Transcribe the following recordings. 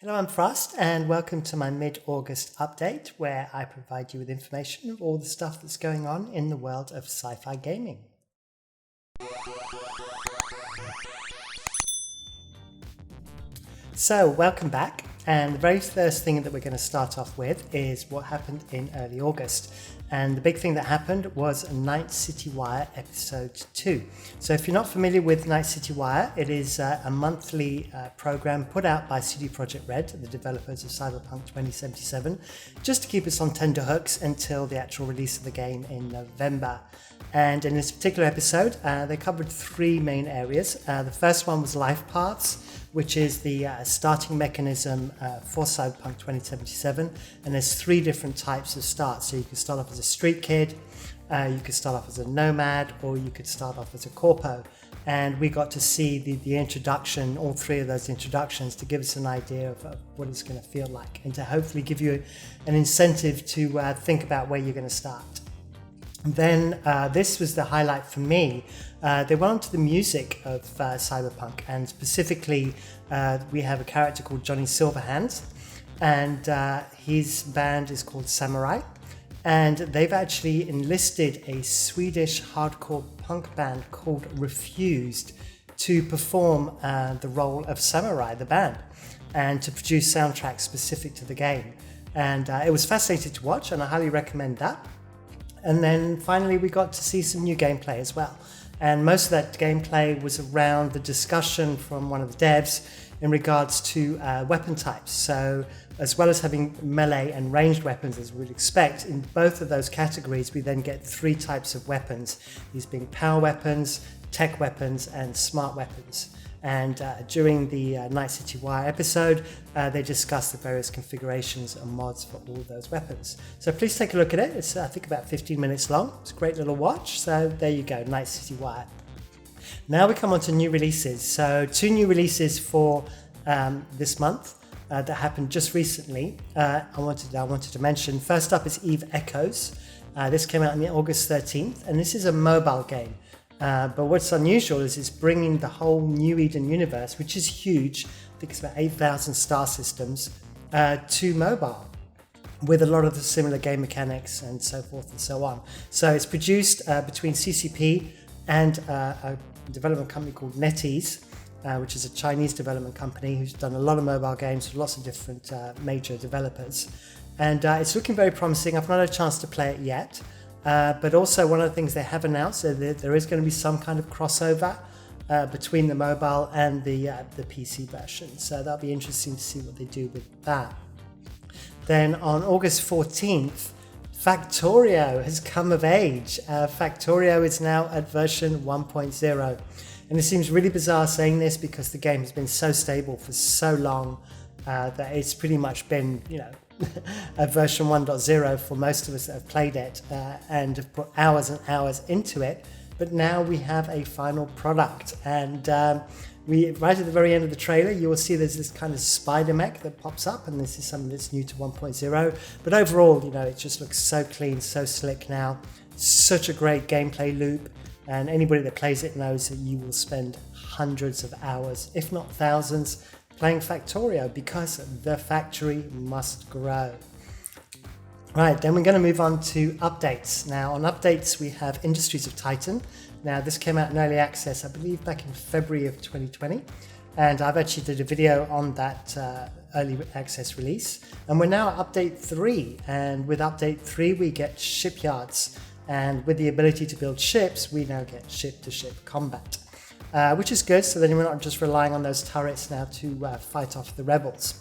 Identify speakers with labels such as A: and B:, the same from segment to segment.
A: Hello, I'm Frost, and welcome to my mid-August update, where I provide you with information of all the stuff that's going on in the world of sci-fi gaming. So, welcome back, and the very first thing that we're going to start off with is what happened in early August. And the big thing that happened was Night City Wire Episode 2. So if you're not familiar with Night City Wire, it is a monthly program put out by CD Projekt Red, the developers of Cyberpunk 2077, just to keep us on tenterhooks until the actual release of the game in November. And in this particular episode, they covered three main areas. The first one was life paths, which is the starting mechanism for Cyberpunk 2077. And there's three different types of starts. So you can start off as a street kid, you could start off as a nomad, or you could start off as a corpo. And we got to see the introduction, all three of those introductions, to give us an idea of what it's going to feel like, and to hopefully give you an incentive to think about where you're going to start. And then this was the highlight for me. They went on to the music of Cyberpunk, and specifically we have a character called Johnny Silverhands, and his band is called Samurai, and they've actually enlisted a Swedish hardcore punk band called Refused to perform the role of Samurai, the band, and to produce soundtracks specific to the game. And it was fascinating to watch, and I highly recommend that. And then finally we got to see some new gameplay as well. And most of that gameplay was around the discussion from one of the devs in regards to weapon types. So as well as having melee and ranged weapons, as we would expect, in both of those categories we then get three types of weapons, these being power weapons, tech weapons, and smart weapons. And during the Night City Wire episode, they discussed the various configurations and mods for all those weapons. So please take a look at it. It's, I think, about 15 minutes long. It's a great little watch. So there you go, Night City Wire. Now we come on to new releases. So two new releases for this month that happened just recently. I wanted to mention. First up is Eve Echoes. This came out on August 13th, and this is a mobile game. But what's unusual is it's bringing the whole New Eden universe, which is huge, I think it's about 8,000 star systems, to mobile, with a lot of the similar game mechanics and so forth and so on. So it's produced between CCP and a development company called NetEase, which is a Chinese development company who's done a lot of mobile games with lots of different major developers. And it's looking very promising. I've not had a chance to play it yet. But also one of the things they have announced is that there is going to be some kind of crossover between the mobile and the PC version. So that'll be interesting to see what they do with that. Then on August 14th, Factorio has come of age. Factorio is now at version 1.0. And it seems really bizarre saying this because the game has been so stable for so long that it's pretty much been, a version 1.0 for most of us that have played it and have put hours and hours into it. But now we have a final product, and right at the very end of the trailer you will see there's this kind of spider mech that pops up, and this is something that's new to 1.0. But overall, it just looks so clean, so slick now. Such a great gameplay loop, and anybody that plays it knows that you will spend hundreds of hours, if not thousands, playing Factorio, because the factory must grow. Right, then we're going to move on to updates. Now on updates we have Industries of Titan. Now this came out in early access, I believe back in February of 2020, and I've actually did a video on that early access release, and we're now at update 3, and with update 3 we get shipyards, and with the ability to build ships we now get ship-to-ship combat. Which is good, so then we're not just relying on those turrets now to fight off the rebels.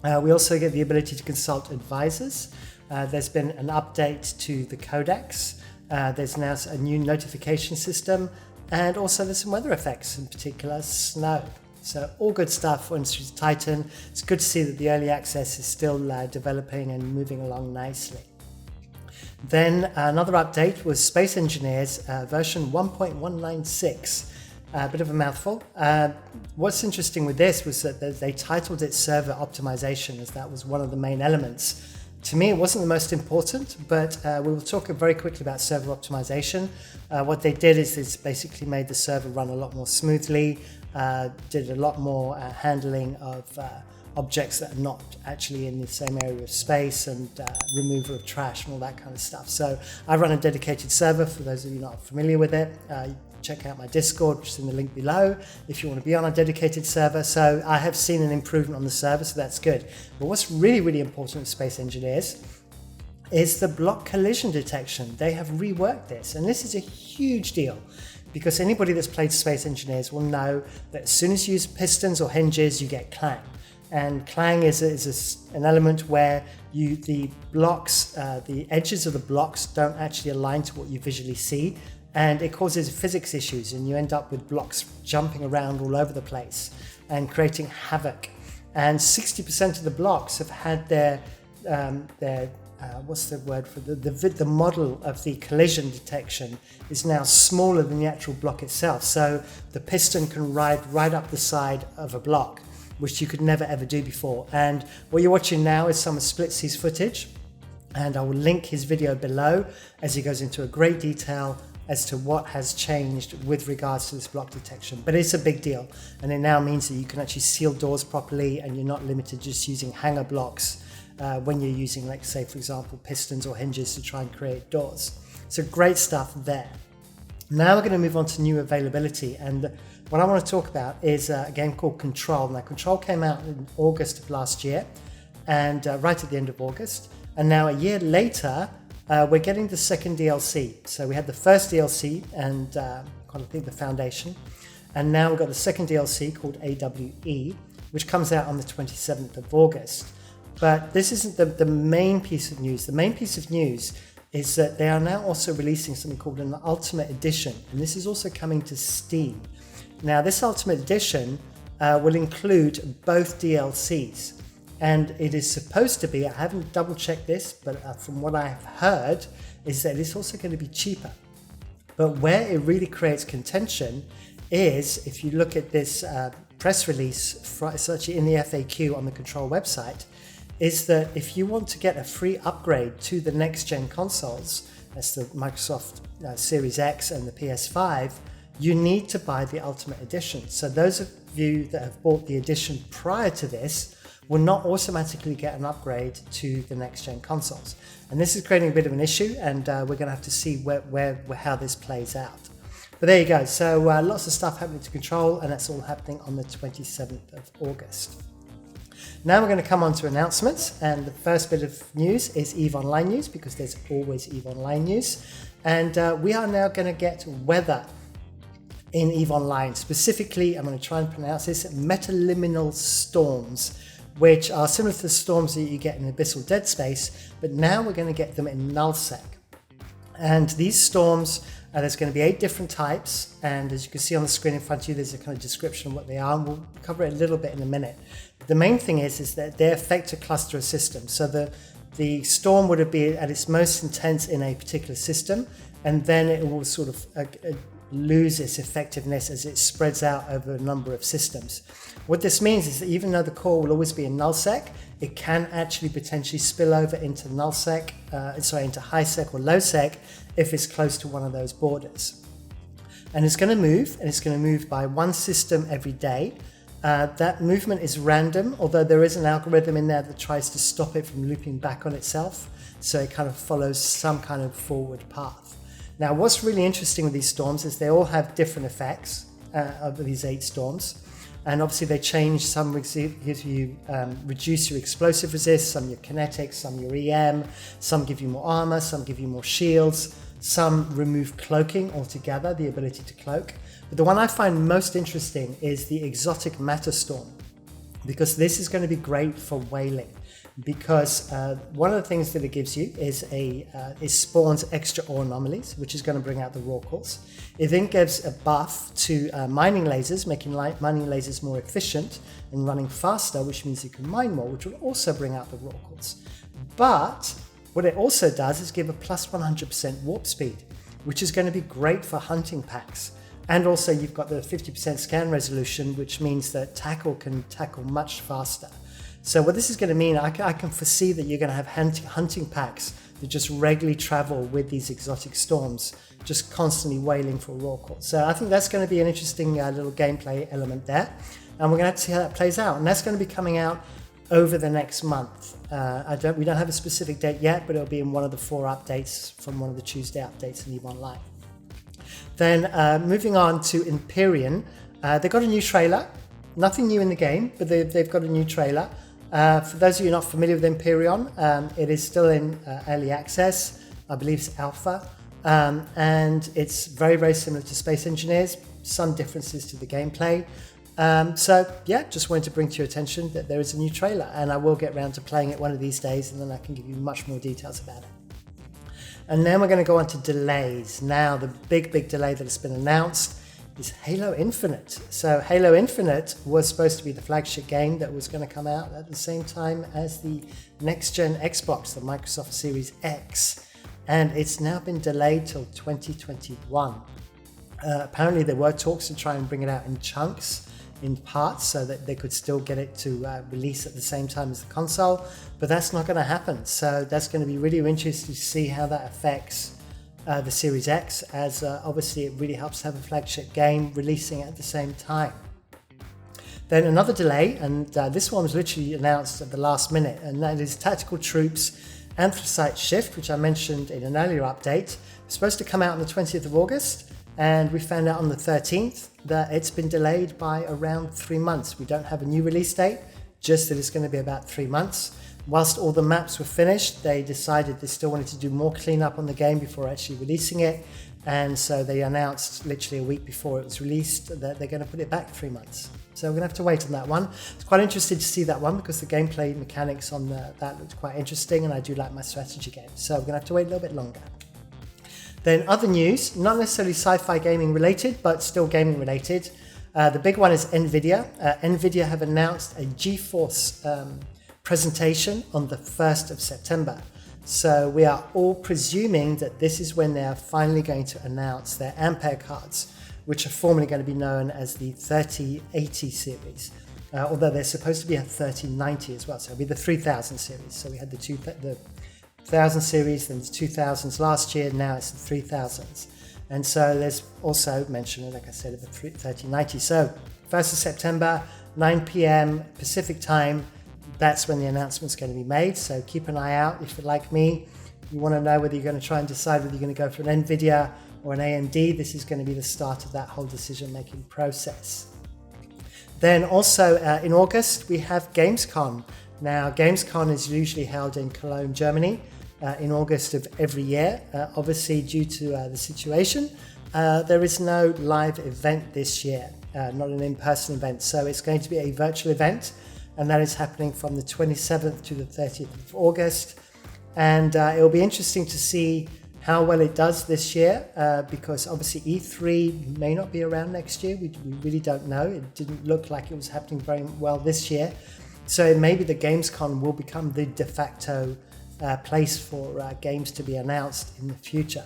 A: We also get the ability to consult advisors. There's been an update to the codex. There's now a new notification system, and also there's some weather effects, in particular snow. So all good stuff for Industries of Titan. It's good to see that the early access is still developing and moving along nicely. Then another update was Space Engineers version 1.196. A bit of a mouthful. What's interesting with this was that they titled it server optimization, as that was one of the main elements. To me, it wasn't the most important, but we will talk very quickly about server optimization. What they did is basically made the server run a lot more smoothly, did a lot more handling of objects that are not actually in the same area of space, and removal of trash and all that kind of stuff. So I run a dedicated server. For those of you not familiar with it, check out my Discord, which is in the link below, if you want to be on a dedicated server. So I have seen an improvement on the server, so that's good. But what's really, really important with space engineers is the block collision detection. They have reworked this, and this is a huge deal, because anybody that's played Space Engineers will know that as soon as you use pistons or hinges, you get clang. And clang is an element where the blocks, the edges of the blocks don't actually align to what you visually see, and it causes physics issues, and you end up with blocks jumping around all over the place and creating havoc. And 60% of the blocks have had their what's the word for the model of the collision detection is now smaller than the actual block itself. So the piston can ride right up the side of a block, which you could never ever do before. And what you're watching now is some of Splitsy's footage, and I will link his video below as he goes into a great detail as to what has changed with regards to this block detection. But it's a big deal, and it now means that you can actually seal doors properly, and you're not limited just using hanger blocks when you're using, like, say, for example, pistons or hinges to try and create doors. So great stuff there. Now we're going to move on to new availability, and what I want to talk about is a game called Control. Now, Control came out in August of last year, and right at the end of August, and now a year later, we're getting the second DLC. So we had the first DLC, and I think the Foundation, and now we've got the second DLC called AWE, which comes out on the 27th of August. But this isn't the main piece of news. The main piece of news is that they are now also releasing something called an Ultimate Edition, and this is also coming to Steam. Now, this Ultimate Edition will include both DLCs, and it is supposed to be, I haven't double checked this, but from what I have heard, is that it's also going to be cheaper. But where it really creates contention is, if you look at this press release, it's actually in the FAQ on the Control website, is that if you want to get a free upgrade to the next gen consoles, that's the Microsoft Series X and the PS5, you need to buy the Ultimate Edition. So those of you that have bought the edition prior to this will not automatically get an upgrade to the next gen consoles. And this is creating a bit of an issue, and we're going to have to see how this plays out. But there you go. So lots of stuff happening to Control, and that's all happening on the 27th of August. Now we're going to come on to announcements, and the first bit of news is EVE Online news, because there's always EVE Online news. And we are now going to get weather in EVE Online. Specifically, I'm going to try and pronounce this, metaliminal storms, which are similar to the storms that you get in Abyssal Dead Space, but now we're going to get them in nullsec. And these storms, there's going to be 8 different types, and as you can see on the screen in front of you, there's a kind of description of what they are, and we'll cover it a little bit in a minute. But the main thing is that they affect a cluster of systems. So the storm would be at its most intense in a particular system, and then it will sort of lose its effectiveness as it spreads out over a number of systems. What this means is that even though the core will always be in nullsec, it can actually potentially spill over into nullsec, into highsec or lowsec if it's close to one of those borders. And it's going to move, and it's going to move by one system every day. That movement is random, although there is an algorithm in there that tries to stop it from looping back on itself, so it kind of follows some kind of forward path. Now, what's really interesting with these storms is they all have different effects of these 8 storms. And obviously they change, some give you reduce your explosive resist, some your kinetics, some your EM, some give you more armor, some give you more shields, some remove cloaking altogether, the ability to cloak. But the one I find most interesting is the exotic matter storm, because this is going to be great for whaling. Because one of the things that it gives you is it spawns extra ore anomalies, which is going to bring out the raw cores. It then gives a buff to mining lasers, making mining lasers more efficient and running faster, which means you can mine more, which will also bring out the raw cores. But what it also does is give a plus 100% warp speed, which is going to be great for hunting packs. And also you've got the 50% scan resolution, which means that tackle can tackle much faster. So what this is going to mean, I can foresee that you're going to have hunting packs that just regularly travel with these exotic storms, just constantly whaling for raw cores. So I think that's going to be an interesting little gameplay element there. And we're going to have to see how that plays out. And that's going to be coming out over the next month. We don't have a specific date yet, but it'll be in one of the 4 updates from one of the Tuesday updates in EVE Online. Then moving on to Empyrion, they got a new trailer. Nothing new in the game, but they've got a new trailer. For those of you not familiar with Empyrion, it is still in early access. I believe it's alpha. And it's very, very similar to Space Engineers. Some differences to the gameplay. So yeah, just wanted to bring to your attention that there is a new trailer, and I will get around to playing it one of these days, and then I can give you much more details about it. And then we're going to go on to delays. Now, the big delay that has been announced is Halo Infinite. So Halo Infinite was supposed to be the flagship game that was going to come out at the same time as the next-gen Xbox, the Microsoft Series X, and it's now been delayed till 2021. Apparently there were talks to try and bring it out in chunks, in parts, so that they could still get it to release at the same time as the console, but that's not going to happen. So that's going to be really interesting to see how that affects the Series X, as obviously it really helps to have a flagship game releasing at the same time. Then another delay, and this one was literally announced at the last minute, and that is Tactical Troops Anthracite Shift, which I mentioned in an earlier update. It's supposed to come out on the 20th of August, and we found out on the 13th that it's been delayed by around 3 months. We don't have a new release date, just that it's going to be about 3 months. Whilst all the maps were finished, they decided they still wanted to do more cleanup on the game before actually releasing it, and so they announced literally a week before it was released that they're going to put it back 3 months. So we're going to have to wait on that one. It's quite interesting to see that one, because the gameplay mechanics on that looked quite interesting, and I do like my strategy games, so we're going to have to wait a little bit longer. Then other news, not necessarily sci-fi gaming related, but still gaming related. The big one is Nvidia. Nvidia have announced a Geforce presentation on the 1st of September. So we are all presuming that this is when they are finally going to announce their Ampere cards, which are formerly going to be known as the 3080 series. Although they're supposed to be a 3090 as well, so it'll be the 3000 series. So we had the 1000 series, then the 2000s last year, now it's the 3000s. And so there's also mention, like I said, of the 3090. So 1st of September, 9 p.m. Pacific time, that's when the announcement's going to be made. So keep an eye out. If you're like me, you want to know whether you're going to try and decide whether you're going to go for an Nvidia or an AMD, this is going to be the start of that whole decision-making process. Then also in August, we have Gamescom. Now, Gamescom is usually held in Cologne, Germany, in August of every year. Obviously, due to the situation, there is no live event this year, not an in-person event. So it's going to be a virtual event, and that is happening from the 27th to the 30th of August. And it will be interesting to see how well it does this year, because obviously E3 may not be around next year. We really don't know. It didn't look like it was happening very well this year. So maybe the Gamescom will become the de facto place for games to be announced in the future.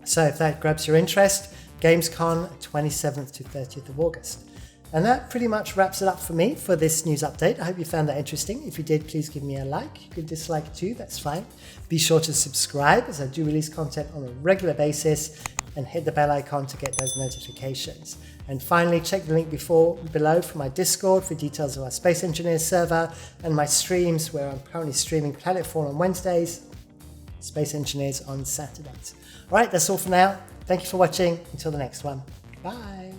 A: So if that grabs your interest, Gamescom 27th to 30th of August. And that pretty much wraps it up for me for this news update. I hope you found that interesting. If you did, please give me a like. You can dislike it too, that's fine. Be sure to subscribe, as I do release content on a regular basis, and hit the bell icon to get those notifications. And finally, check the link below for my Discord for details of our Space Engineers server and my streams, where I'm currently streaming Planetfall on Wednesdays, Space Engineers on Saturdays. All right, that's all for now. Thank you for watching. Until the next one. Bye.